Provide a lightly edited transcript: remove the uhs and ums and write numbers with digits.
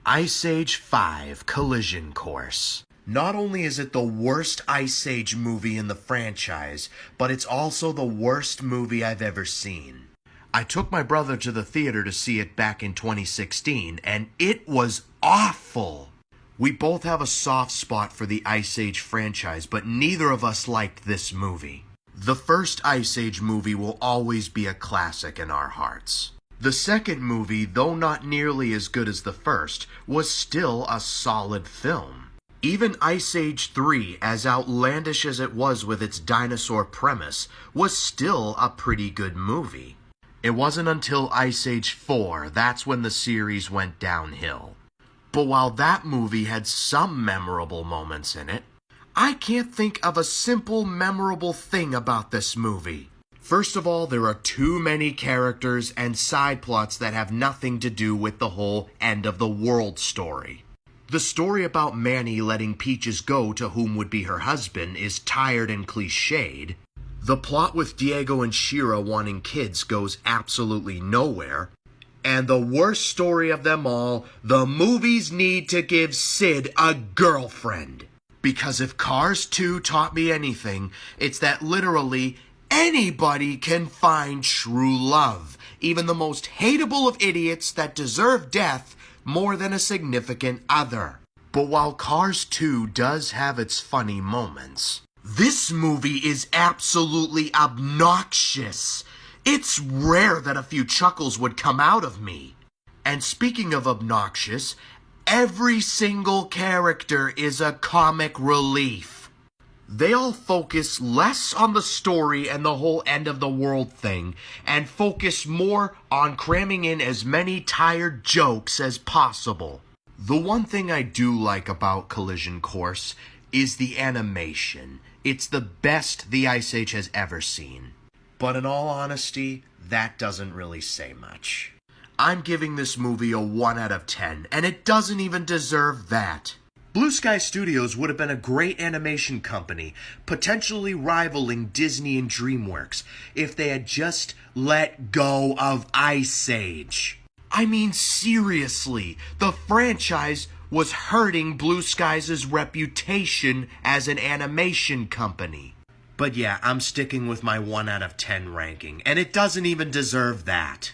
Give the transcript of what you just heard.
Ice Age 5 Collision Course. Not only is it the worst Ice Age movie in the franchise, but it's also the worst movie I've ever seen. I took my brother to the theater to see it back in 2016, and it was awful. We both have a soft spot for the Ice Age franchise, but neither of us liked this movie. The first Ice Age movie will always be a classic in our hearts. The second movie, though not nearly as good as the first, was still a solid film. Even Ice Age 3, as outlandish as it was with its dinosaur premise, was still a pretty good movie. It wasn't until Ice Age 4 that's when the series went downhill. But while that movie had some memorable moments in it, I can't think of a simple memorable thing about this movie. First of all, there are too many characters and side plots that have nothing to do with the whole end of the world story. The story about Manny letting Peaches go to whom would be her husband is tired and cliched. The plot with Diego and Shira wanting kids goes absolutely nowhere. And the worst story of them all, the movies need to give Sid a girlfriend. Because if Cars 2 taught me anything, it's that literally anybody can find true love, even the most hateable of idiots that deserve death more than a significant other. But while Cars 2 does have its funny moments, this movie is absolutely obnoxious. It's rare that a few chuckles would come out of me. And speaking of obnoxious, every single character is a comic relief. They all focus less on the story and the whole end of the world thing, and focus more on cramming in as many tired jokes as possible. The one thing I do like about Collision Course is the animation. It's the best the Ice Age has ever seen. But in all honesty, that doesn't really say much. I'm giving this movie a 1 out of 10, and it doesn't even deserve that. Blue Sky Studios would have been a great animation company, potentially rivaling Disney and Dreamworks, if they had just let go of Ice Age. I mean, seriously, the franchise was hurting Blue Sky's reputation as an animation company. But yeah, I'm sticking with my 1 out of 10 ranking, and it doesn't even deserve that.